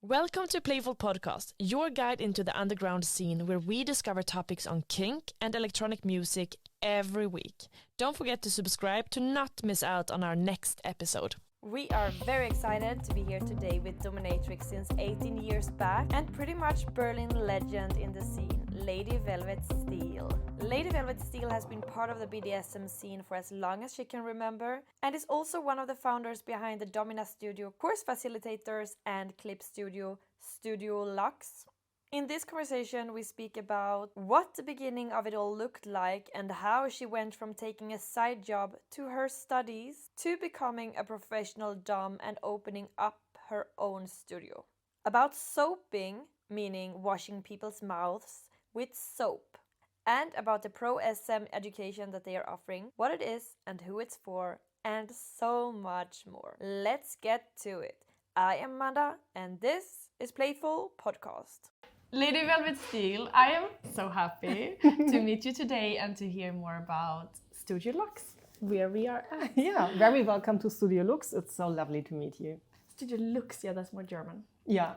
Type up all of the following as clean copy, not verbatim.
Welcome to Playful Podcast, your guide into the underground scene where we discover topics on kink and electronic music every week. Don't forget to subscribe to not miss out on our next episode. We are very excited to be here today with Dominatrix since 18 years back and pretty much Berlin legend in the scene, Lady Velvet Steel. Lady Velvet Steel has been part of the BDSM scene for as long as she can remember and is also one of the founders behind the Domina studio, course facilitators and clip studio, Studio Lux. In this conversation, we speak about what the beginning of it all looked like and how she went from taking a side job to her studies to becoming a professional dom and opening up her own studio. About soaping, meaning washing people's mouths with soap, and about the pro-SM education that they are offering, what it is and who it's for, and so much more. Let's get to it. I am Amanda, and this is Playful Podcast. Lady Velvet Steel, I am so happy to meet you today and to hear more about Studio Lux, where we are at. Yeah, very welcome to Studio Lux. It's so lovely to meet you. Studio Lux, yeah, that's more German. Yeah.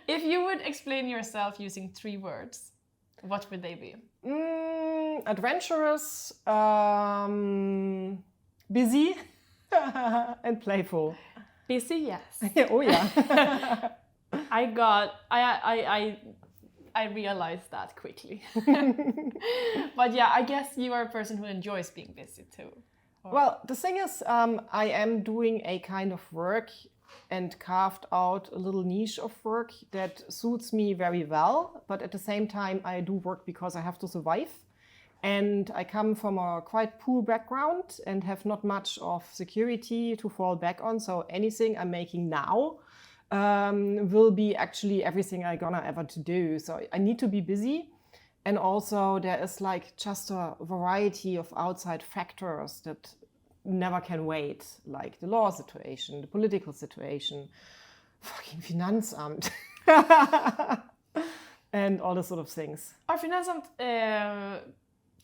If you would explain yourself using 3 words, what would they be? Adventurous, busy, and playful. Busy, yes. Oh yeah. I realized that quickly. But yeah, I guess you are a person who enjoys being busy too. Well, the thing is, I am doing a kind of work and carved out a little niche of work that suits me very well. But at the same time, I do work because I have to survive. And I come from a quite poor background and have not much of security to fall back on. So anything I'm making now will be actually everything I'm gonna ever to do. So I need to be busy. And also there is like just a variety of outside factors that never can wait, like the law situation, the political situation, fucking Finanzamt, and all those sort of things. Are Finanzamt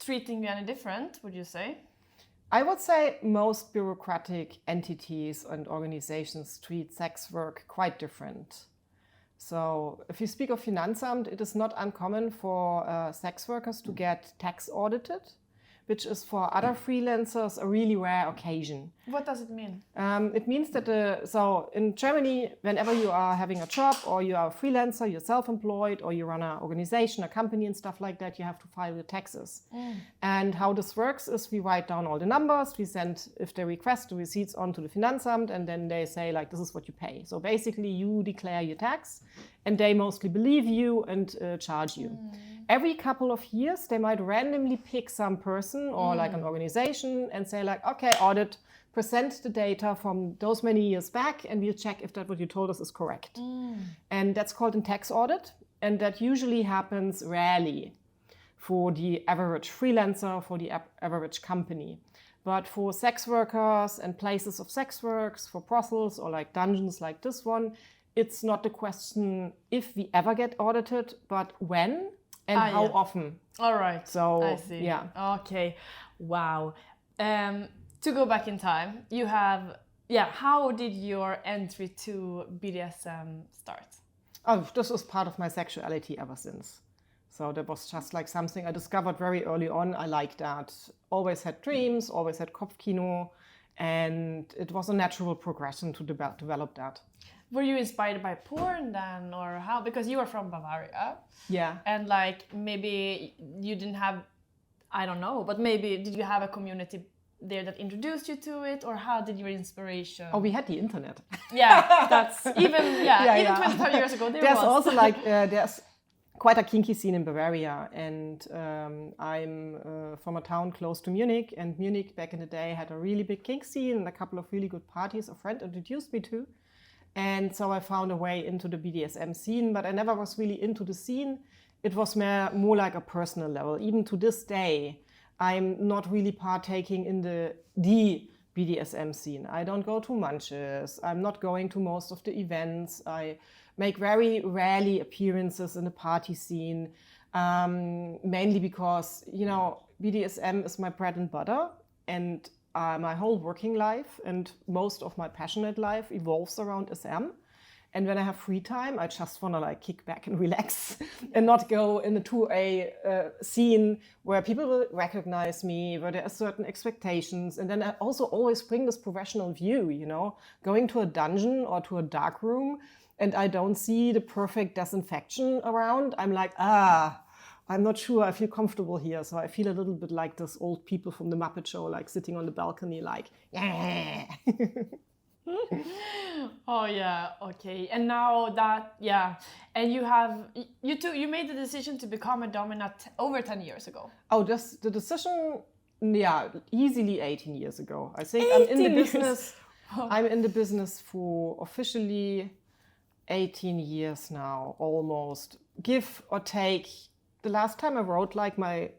treating you any different, would you say? I would say most bureaucratic entities and organizations treat sex work quite different. So if you speak of Finanzamt, it is not uncommon for sex workers to get tax audited, which is for other freelancers a really rare occasion. What does it mean? It means that, so in Germany, whenever you are having a job or you are a freelancer, you're self-employed or you run an organization, a company and stuff like that, you have to file your taxes. And how this works is we write down all the numbers, we send, if they request, the receipts onto the Finanzamt, and then they say like, this is what you pay. So basically you declare your tax and they mostly believe you and charge you. Every couple of years, they might randomly pick some person or like an organization and say like, okay, audit, present the data from those many years back and we'll check if that what you told us is correct. And that's called a tax audit. And that usually happens rarely for the average freelancer, for the average company. But for sex workers and places of sex works, for brothels or like dungeons like this one, it's not the question if we ever get audited, but when and how often. All right. So, I see. Yeah. Okay. Wow. To go back in time, you have, how did your entry to BDSM start? Oh, this was part of my sexuality ever since. So that was just like something I discovered very early on. I liked that. Always had dreams, always had Kopfkino, and it was a natural progression to develop that. Were you inspired by porn then, or how? Because you are from Bavaria. Yeah. And like maybe you didn't have, I don't know, but maybe did you have a community there that introduced you to it, or how did your inspiration? Oh, we had the internet. Yeah, that's even 25 years ago. There's also like there's quite a kinky scene in Bavaria, and I'm from a town close to Munich, and Munich back in the day had a really big kink scene and a couple of really good parties a friend introduced me to. And so I found a way into the BDSM scene, but I never was really into the scene. It was more like a personal level. Even to this day, I'm not really partaking in the BDSM scene. I don't go to munches. I'm not going to most of the events. I make very rarely appearances in the party scene, mainly because, BDSM is my bread and butter, and my whole working life and most of my passionate life evolves around SM. And when I have free time, I just want to like kick back and relax and not go into a scene where people will recognize me, where there are certain expectations. And then I also always bring this professional view, you know, going to a dungeon or to a dark room and I don't see the perfect disinfection around. I'm like, I'm not sure I feel comfortable here. So I feel a little bit like those old people from the Muppet Show, like sitting on the balcony, like, yeah. Oh yeah, okay. And now that, yeah, and you made the decision to become a Domina over 10 years ago. Oh, just the decision, yeah, easily 18 years ago. I think I'm in the business. I'm in the business for officially 18 years now, almost. Give or take. The last time I wrote like my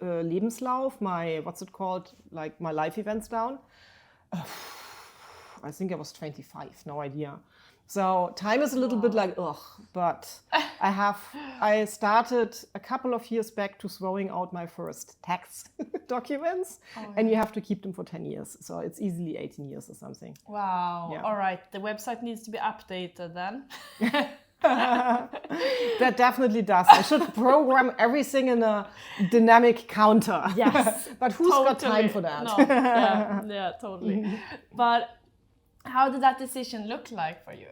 Lebenslauf, my, what's it called, like my life events down. I think I was 25, no idea. So time is a little bit like, but I started a couple of years back to throwing out my first tax documents and you have to keep them for 10 years. So it's easily 18 years or something. Wow. Yeah. All right. The website needs to be updated then. That definitely does. I should program everything in a dynamic counter. Yes. But who's got time for that? No. Yeah, totally. But how did that decision look like for you?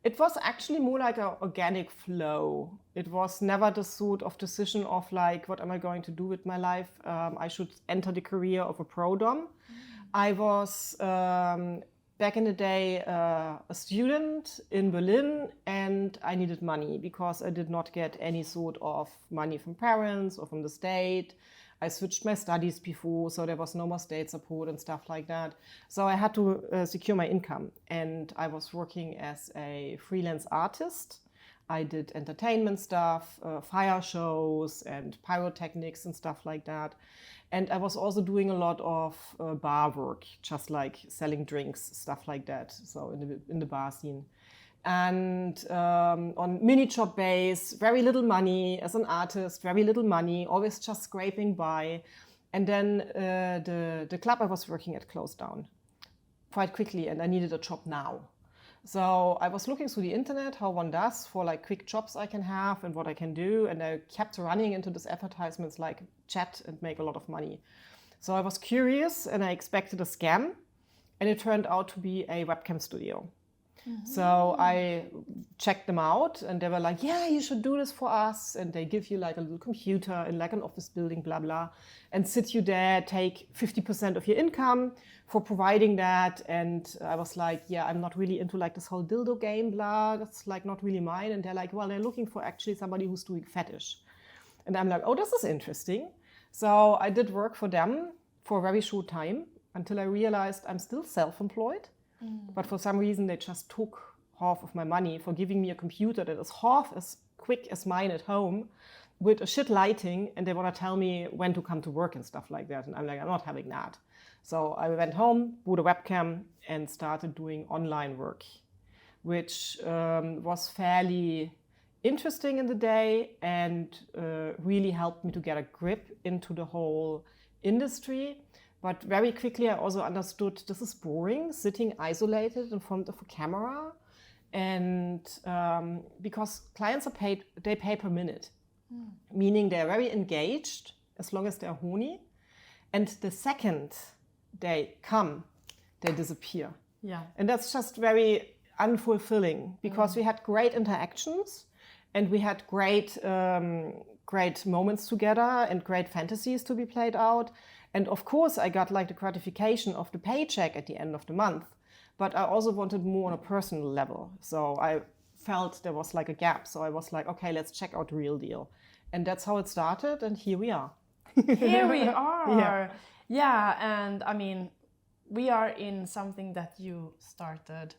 It was actually more like an organic flow. It was never the sort of decision of like, what am I going to do with my life? I should enter the career of a pro dom. I was back in the day a student in Berlin and I needed money because I did not get any sort of money from parents or from the state. I switched my studies before, so there was no more state support and stuff like that. So I had to secure my income and I was working as a freelance artist. I did entertainment stuff, fire shows and pyrotechnics and stuff like that. And I was also doing a lot of bar work, just like selling drinks, stuff like that. So in the bar scene. And on mini job base, very little money as an artist, very little money, always just scraping by. And then the club I was working at closed down quite quickly and I needed a job now. So I was looking through the internet, how one does for like quick jobs I can have and what I can do. And I kept running into these advertisements like chat and make a lot of money. So I was curious and I expected a scam and it turned out to be a webcam studio. So I checked them out and they were like, yeah, you should do this for us. And they give you like a little computer in like an office building, blah, blah, and sit you there, take 50% of your income for providing that. And I was like, yeah, I'm not really into like this whole dildo game, blah, that's like not really mine. And they're like, well, they're looking for actually somebody who's doing fetish. And I'm like, oh, this is interesting. So I did work for them for a very short time until I realized I'm still self-employed. But for some reason, they just took half of my money for giving me a computer that is half as quick as mine at home with a shit lighting. And they want to tell me when to come to work and stuff like that. And I'm like, I'm not having that. So I went home, bought a webcam and started doing online work, which was fairly interesting in the day and really helped me to get a grip into the whole industry. But very quickly, I also understood this is boring, sitting isolated in front of a camera. And because clients are paid, they pay per minute, meaning they're very engaged as long as they're horny. And the second they come, they disappear. Yeah. And that's just very unfulfilling because we had great interactions and we had great moments together and great fantasies to be played out. And of course, I got like the gratification of the paycheck at the end of the month, but I also wanted more on a personal level. So I felt there was like a gap. So I was like, okay, let's check out the real deal. And that's how it started. And here we are. Here we are. Yeah. Yeah. And I mean, we are in something that you started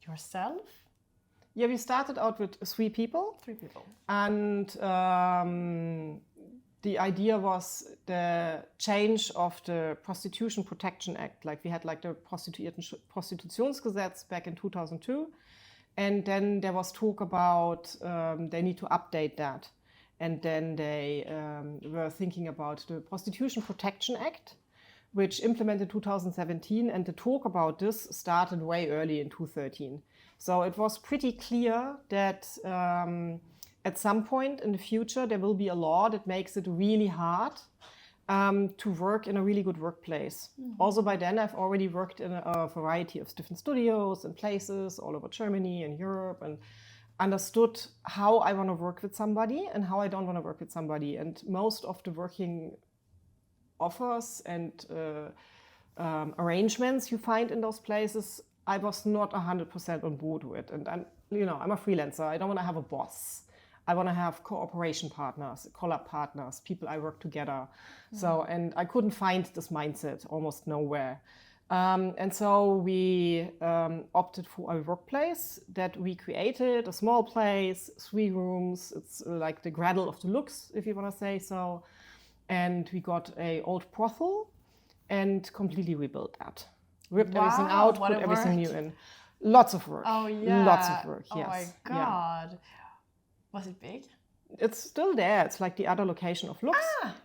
yourself. Yeah, we started out with 3 people. 3 people. And the idea was the change of the Prostitution Protection Act. Like we had like the Prostitutionsgesetz back in 2002. And then there was talk about they need to update that. And then they were thinking about the Prostitution Protection Act, which implemented 2017. And the talk about this started way early in 2013. So it was pretty clear that at some point in the future, there will be a law that makes it really hard to work in a really good workplace. Also by then, I've already worked in a variety of different studios and places all over Germany and Europe, and understood how I want to work with somebody and how I don't want to work with somebody. And most of the working offers and arrangements you find in those places, I was not 100% on board with. And I'm a freelancer. I don't want to have a boss. I want to have cooperation partners, collab partners, people I work together. So, and I couldn't find this mindset almost nowhere. And so we opted for a workplace that we created, a small place, 3 rooms. It's like the Gradle of the Lux, if you want to say so. And we got an old brothel and completely rebuilt that. Ripped everything out, put everything new in. Lots of work. Oh, yeah. Lots of work, yes. Oh, my God. Yeah. Was it big? It's still there. It's like the other location of Lux.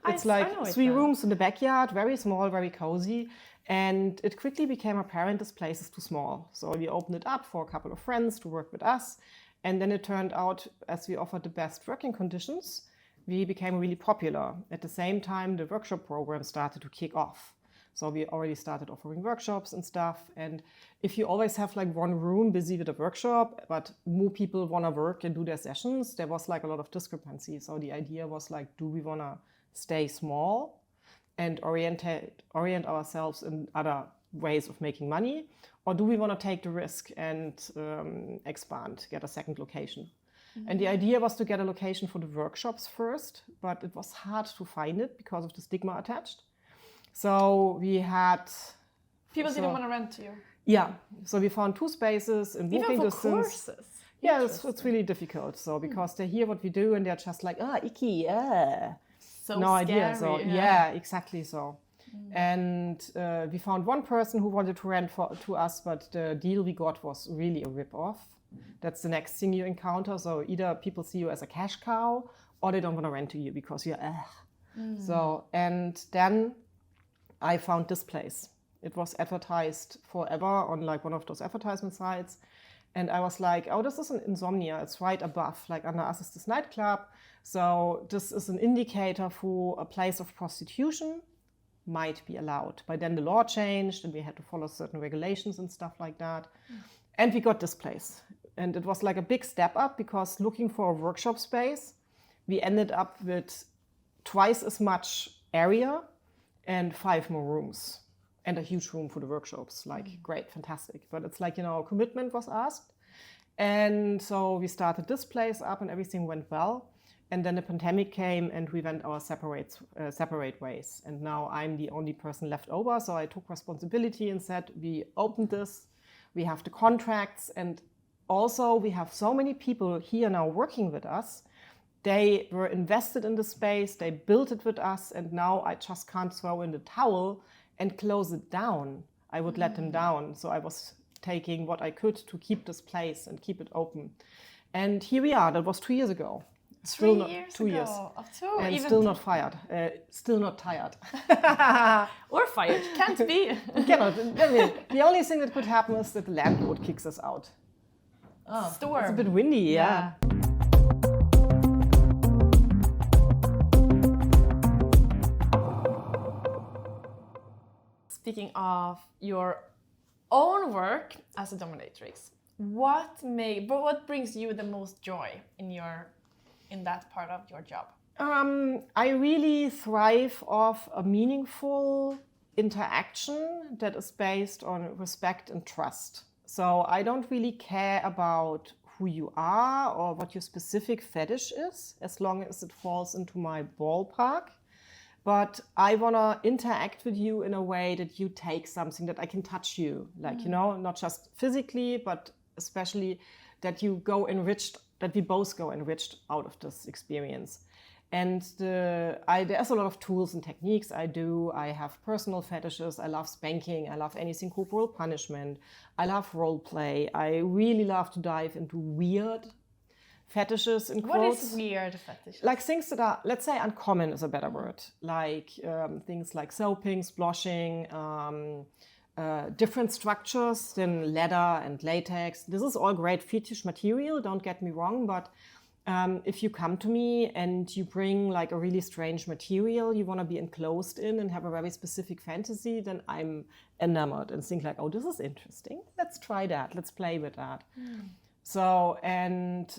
It's like I know 3 rooms in the backyard, very small, very cozy. And it quickly became apparent this place is too small. So we opened it up for a couple of friends to work with us. And then it turned out, as we offered the best working conditions, we became really popular. At the same time, the workshop program started to kick off. So we already started offering workshops and stuff. And if you always have like one room busy with a workshop, but more people want to work and do their sessions, there was like a lot of discrepancy. So the idea was like, do we want to stay small and orient ourselves in other ways of making money? Or do we want to take the risk and expand, get a second location? And the idea was to get a location for the workshops first, but it was hard to find it because of the stigma attached. So we had... People didn't want to rent to you? Yeah. So we found 2 spaces in walking distance. Even for courses? Yeah, it's really difficult. So because they hear what we do and they're just like, icky, So no scary, idea. So yeah, exactly so. And we found one person who wanted to rent to us, but the deal we got was really a rip-off. That's the next thing you encounter. So either people see you as a cash cow or they don't want to rent to you because you're So, and then I found this place. It was advertised forever on like one of those advertisement sites. And I was like, oh, this is an Insomnia. It's right above, like under us is this nightclub. So this is an indicator for a place of prostitution might be allowed. By then the law changed and we had to follow certain regulations and stuff like that. And we got this place. And it was like a big step up because looking for a workshop space, we ended up with twice as much area and 5 more rooms and a huge room for the workshops. Like, great, fantastic. But it's like, commitment was asked. And so we started this place up and everything went well. And then the pandemic came and we went our separate ways. And now I'm the only person left over. So I took responsibility and said, we opened this, we have the contracts. And also we have so many people here now working with us. They were invested in the space, they built it with us, and now I just can't throw in the towel and close it down. I would let them down. So I was taking what I could to keep this place and keep it open. And here we are, that was 2 years ago. Still 2 years 2 years. And even still not fired. Still not tired. Or fired, can't be. Cannot. I mean, the only thing that could happen is that the landlord kicks us out. Oh, storm. It's a bit windy, yeah. Speaking of your own work as a dominatrix, what brings you the most joy in that part of your job? I really thrive off a meaningful interaction that is based on respect and trust. So I don't really care about who you are or what your specific fetish is, as long as it falls into my ballpark. But I want to interact with you in a way that you take something, that I can touch you, like, not just physically, but especially that you go enriched, that we both go enriched out of this experience. And there's a lot of tools and techniques I do. I have personal fetishes. I love spanking. I love anything corporal punishment. I love role play. I really love to dive into weird fetishes in quotes. What is weird fetishes? Like things that are, let's say, uncommon is a better word. Like things like soaping, sploshing, different structures than leather and latex. This is all great fetish material, don't get me wrong, but if you come to me and you bring like a really strange material you want to be enclosed in and have a very specific fantasy, then I'm enamored and think like, oh, this is interesting. Let's try that. Let's play with that. So, and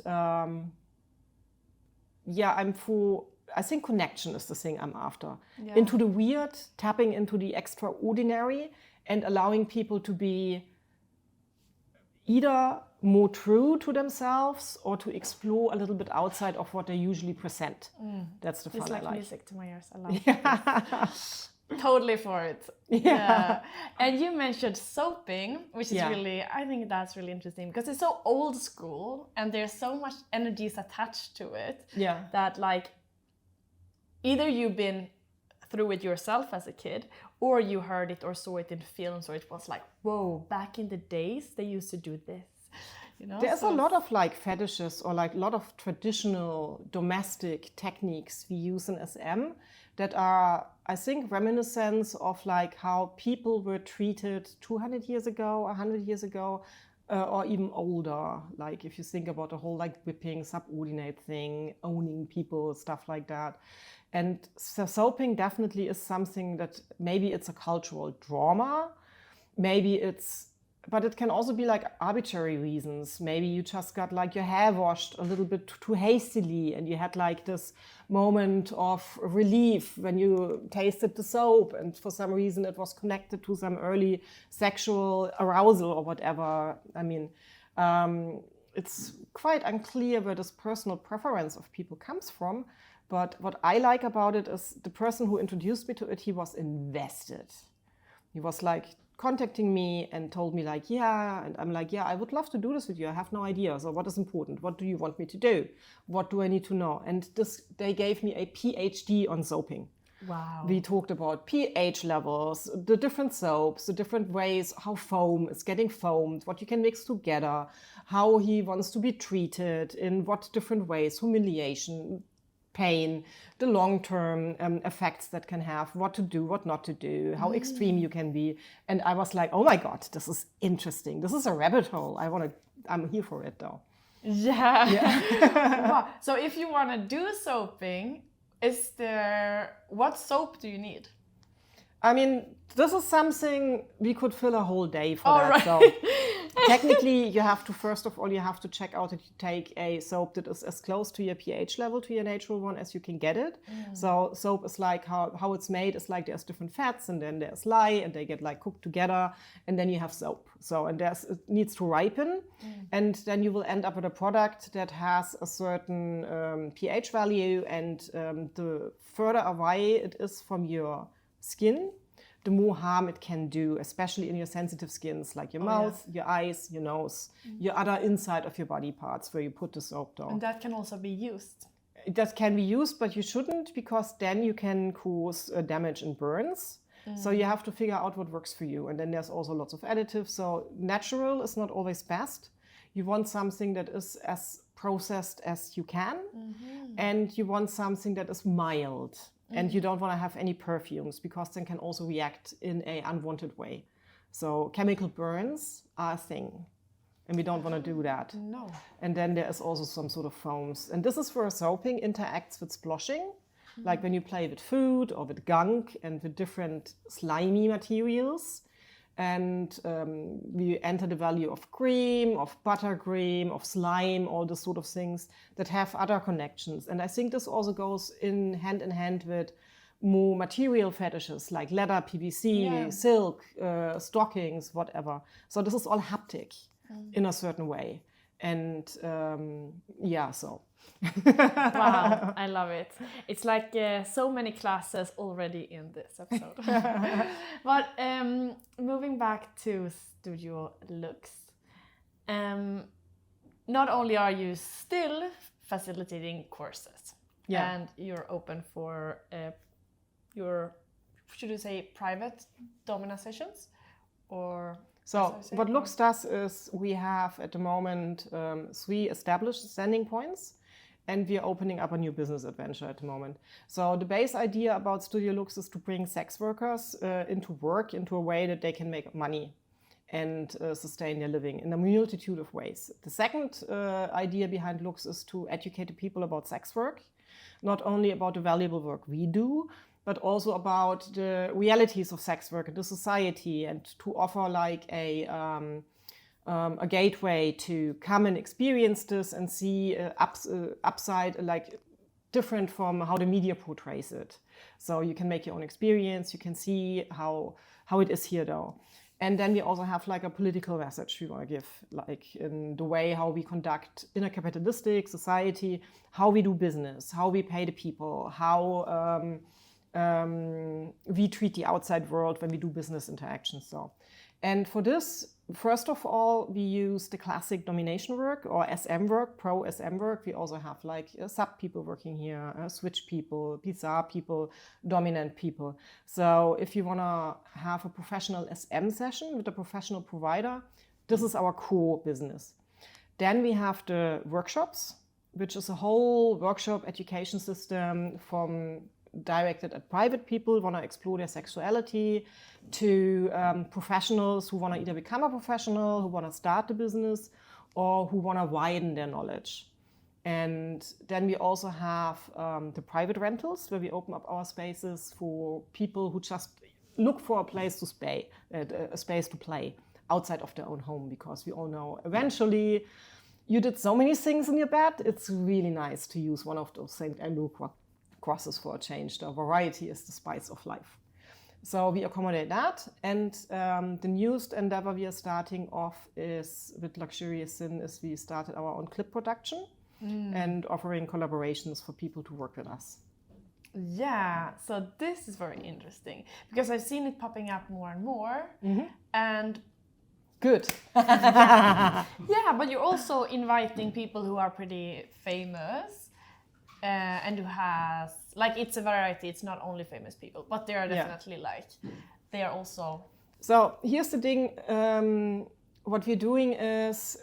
I think connection is the thing I'm after. Yeah. Into the weird, tapping into the extraordinary and allowing people to be either more true to themselves or to explore a little bit outside of what they usually present. That's the fun It's I like like. music to my ears. I love it. Totally for it. Yeah. And you mentioned soaping, which is really, I think that's really interesting because it's so old school and there's so much energies attached to it that like either you've been through it yourself as a kid or you heard it or saw it in films or it was like, whoa, back in the days they used to do this. You know, there's a lot of like fetishes or like a lot of traditional domestic techniques we use in SM that are, I think, reminiscence of like how people were treated 200 years ago, 100 years ago, or even older. Like if you think about the whole like whipping, subordinate thing, owning people, stuff like that. And so soaping definitely is something that maybe it's a cultural drama, but it can also be like arbitrary reasons. Maybe you just got like your hair washed a little bit too hastily and you had like this moment of relief when you tasted the soap and for some reason it was connected to some early sexual arousal or whatever. I mean, it's quite unclear where this personal preference of people comes from. But what I like about it is the person who introduced me to it, he was invested. He was like contacting me and told me like, yeah, and I'm like, yeah, I would love to do this with you. I have no idea. So what is important? What do you want me to do? What do I need to know? And they gave me a PhD on soaping. Wow. We talked about pH levels, the different soaps, the different ways, how foam is getting foamed, what you can mix together, how he wants to be treated, in what different ways, humiliation, pain, the long-term effects that can have, what to do, what not to do, how extreme you can be. And I was like, oh my God, this is interesting. This is a rabbit hole. I'm here for it though. Yeah. Wow. So if you want to do soaping, what soap do you need? I mean, this is something we could fill a whole day for that. Right. So technically, you have to check out that you take a soap that is as close to your pH level, to your natural one, as you can get it. So soap is like how it's made is like there's different fats and then there's lye and they get like cooked together and then you have soap. So it needs to ripen and then you will end up with a product that has a certain pH value and the further away it is from your skin, the more harm it can do, especially in your sensitive skins, like your mouth, your eyes, your nose, your other inside of your body parts where you put the soap down. And that can also be used. That can be used, but you shouldn't, because then you can cause damage and burns. So you have to figure out what works for you. And then there's also lots of additives. So natural is not always best. You want something that is as processed as you can. And you want something that is mild. And you don't want to have any perfumes because then can also react in an unwanted way. So chemical burns are a thing. And we don't want to do that. No. And then there is also some sort of foams. And this is where soaping interacts with sploshing. Like when you play with food or with gunk and with different slimy materials. And we enter the value of cream, of buttercream, of slime, all those sort of things that have other connections. And I think this also goes in hand with more material fetishes like leather, PVC, silk, stockings, whatever. So this is all haptic in a certain way. And so. Wow, I love it. It's like so many classes already in this episode. But moving back to Studio Lux, not only are you still facilitating courses, and you're open for should you say private Domina sessions, or? So what Lux does is we have at the moment 3 established standing points. and we are opening up a new business adventure at the moment. So the base idea about Studio Lux is to bring sex workers into work into a way that they can make money and sustain their living in a multitude of ways. The second idea behind Lux is to educate the people about sex work, not only about the valuable work we do, but also about the realities of sex work in the society, and to offer like a gateway to come and experience this and see upside, like different from how the media portrays it. So you can make your own experience, you can see how it is here though. And then we also have like a political message we want to give, like in the way how we conduct in a capitalistic society, how we do business, how we pay the people, how we treat the outside world when we do business interactions. So, and for this, first of all, we use the classic domination work or SM work, pro SM work. We also have like sub people working here, switch people, pizza people, dominant people. So if you want to have a professional SM session with a professional provider, this is our core business. Then we have the workshops, which is a whole workshop education system from directed at private people who want to explore their sexuality, to professionals who want to either become a professional, who want to start the business, or who want to widen their knowledge. And then we also have the private rentals, where we open up our spaces for people who just look for a place to stay, a space to play outside of their own home, because we all know eventually you did so many things in your bed, it's really nice to use one of those things and look crosses for a change. The variety is the spice of life. So we accommodate that. And the newest endeavor we are starting off is with Luxurious Sin, is we started our own clip production and offering collaborations for people to work with us. Yeah, so this is very interesting because I've seen it popping up more and more. And good. Yeah, but you're also inviting people who are pretty famous. And who has, like, it's a variety, it's not only famous people, but they are definitely like, they are also... So here's the thing, what we're doing is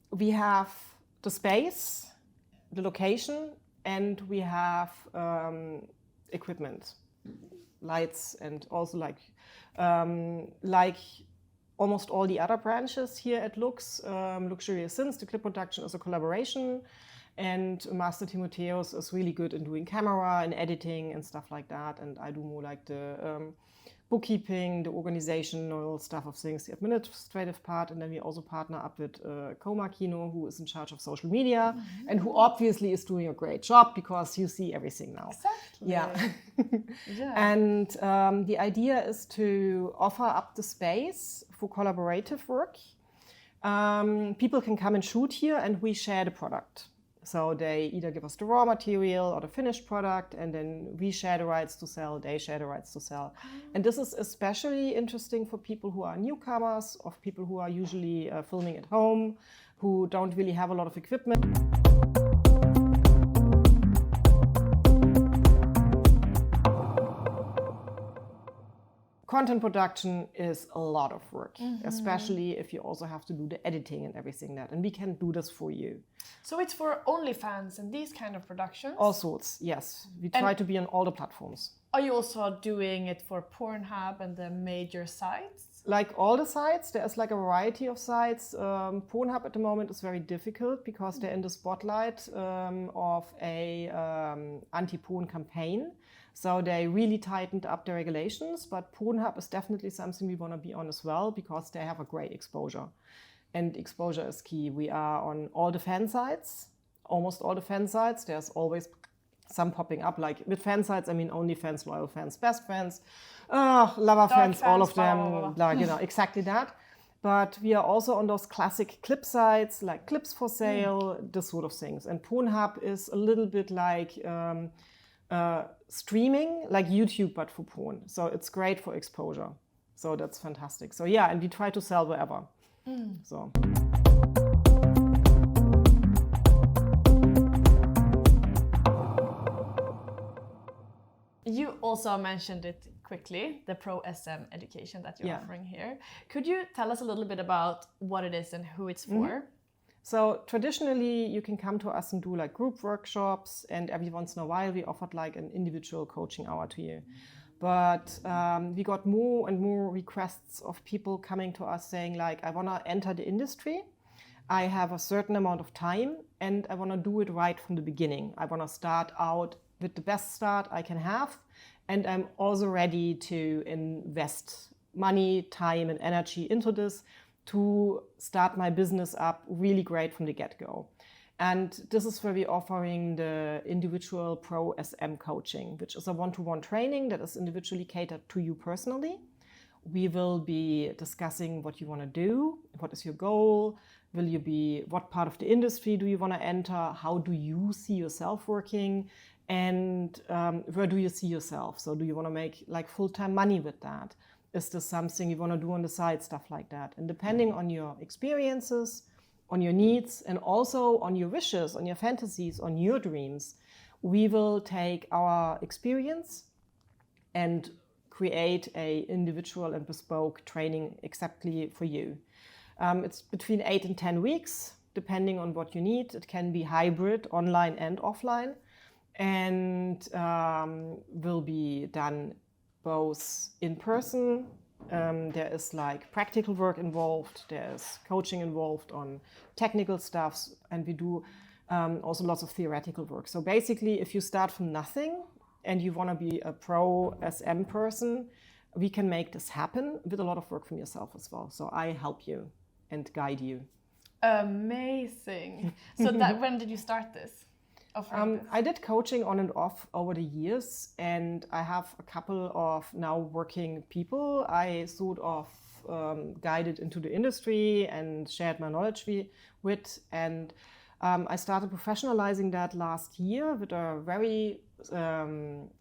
we have the space, the location, and we have equipment, lights, and also like almost all the other branches here at Lux, Luxurious Sins, the clip production is a collaboration. And Master Timotheus is really good in doing camera and editing and stuff like that. And I do more like the bookkeeping, the organizational stuff of things, the administrative part. And then we also partner up with Coma Kino, who is in charge of social media and who obviously is doing a great job because you see everything now. Exactly. Yeah. And the idea is to offer up the space for collaborative work. People can come and shoot here and we share the product. So they either give us the raw material or the finished product, and then we share the rights to sell, they share the rights to sell. And this is especially interesting for people who are newcomers, or people who are usually filming at home, who don't really have a lot of equipment. Content production is a lot of work, especially if you also have to do the editing and everything that, and we can do this for you. So it's for OnlyFans and these kind of productions? All sorts, yes. We try to be on all the platforms. Are you also doing it for Pornhub and the major sites? Like all the sites, there's like a variety of sites. Pornhub at the moment is very difficult because they're in the spotlight of a anti-porn campaign. So they really tightened up the regulations, but Pornhub is definitely something we want to be on as well because they have a great exposure. And exposure is key. We are on all the fan sites, almost all the fan sites. There's always some popping up. Like with fan sites, I mean OnlyFans, loyal fans, best fans, lover fans, all of them, like, you know, exactly that. But we are also on those classic clip sites, like Clips for Sale, this sort of things. And Pornhub is a little bit like streaming, like YouTube, but for porn. So it's great for exposure. So that's fantastic. So yeah, and we try to sell wherever. So. You also mentioned it quickly, the Pro SM education that you're offering here. Could you tell us a little bit about what it is and who it's for? So traditionally, you can come to us and do like group workshops, and every once in a while we offered like an individual coaching hour to you. But we got more and more requests of people coming to us saying like, I want to enter the industry. I have a certain amount of time and I want to do it right from the beginning. I want to start out with the best start I can have. And I'm also ready to invest money, time and energy into this to start my business up really great from the get-go. And this is where we're offering the individual Pro SM coaching, which is a one-to-one training that is individually catered to you personally. We will be discussing what you want to do, what is your goal, what part of the industry do you want to enter, how do you see yourself working, and where do you see yourself? So do you want to make like full-time money with that? Is this something you want to do on the side, stuff like that? And depending on your experiences, on your needs, and also on your wishes, on your fantasies, on your dreams, we will take our experience and create an individual and bespoke training exactly for you. It's between 8 and 10 weeks, depending on what you need. It can be hybrid, online and offline, and will be done both in person. There is like practical work involved, there's coaching involved on technical stuff, and we do also lots of theoretical work. So basically, if you start from nothing and you want to be a Pro SM person, we can make this happen with a lot of work from yourself as well. So I help you and guide you. Amazing. So when did you start this? I did coaching on and off over the years, and I have a couple of now working people I sort of guided into the industry and shared my knowledge with. And I started professionalizing that last year with a very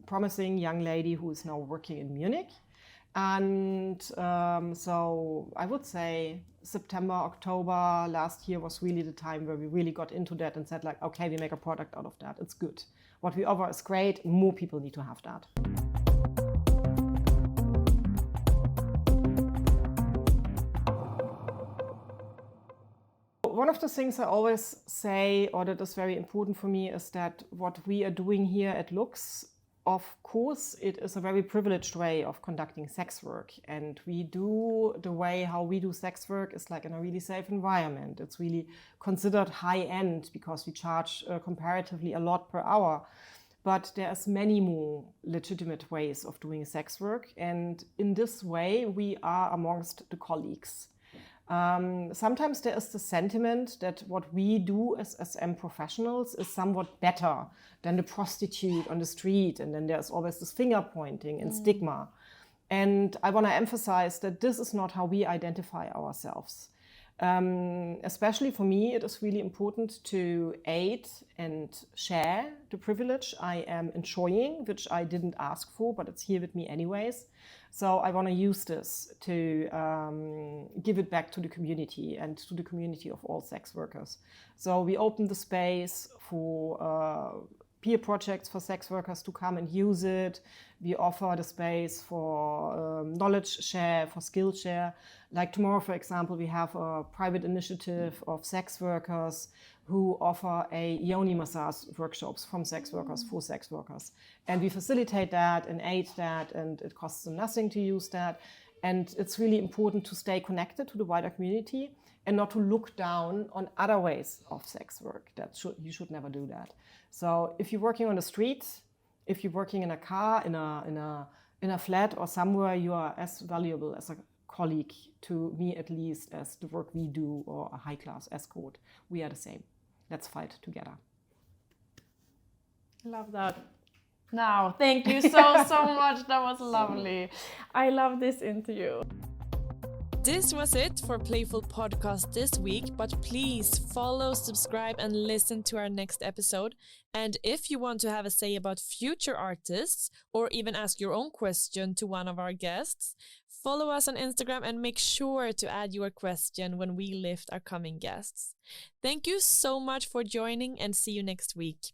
promising young lady who is now working in Munich. And so I would say September, October last year was really the time where we really got into that and said like, okay, we make a product out of that. It's good. What we offer is great. More people need to have that. One of the things I always say, or that is very important for me, is that what we are doing here at Lux, of course, it is a very privileged way of conducting sex work. And we do the way how we do sex work is like in a really safe environment. It's really considered high end because we charge comparatively a lot per hour. But there's many more legitimate ways of doing sex work. And in this way, we are amongst the colleagues. Sometimes there is the sentiment that what we do as SM professionals is somewhat better than the prostitute on the street. And then there's always this finger pointing and stigma. And I want to emphasize that this is not how we identify ourselves. Especially for me, it is really important to aid and share the privilege I am enjoying, which I didn't ask for, but it's here with me anyways. So I want to use this to give it back to the community and to the community of all sex workers. So we open the space for peer projects for sex workers to come and use it. We offer the space for knowledge share, for skill share. Like tomorrow, for example, we have a private initiative of sex workers who offer a yoni massage workshops from sex workers for sex workers. And we facilitate that and aid that, and it costs them nothing to use that. And it's really important to stay connected to the wider community and not to look down on other ways of sex work. You should never do that. So if you're working on the street, if you're working in a car, in a flat or somewhere, you are as valuable as a colleague to me, at least, as the work we do or a high-class escort. We are the same. Let's fight together. Love that. Now, thank you so much. That was lovely. I love this interview. This was it for Playful Podcast this week, but please follow, subscribe, and listen to our next episode. And if you want to have a say about future artists or even ask your own question to one of our guests, follow us on Instagram and make sure to add your question when we lift our coming guests. Thank you so much for joining, and see you next week.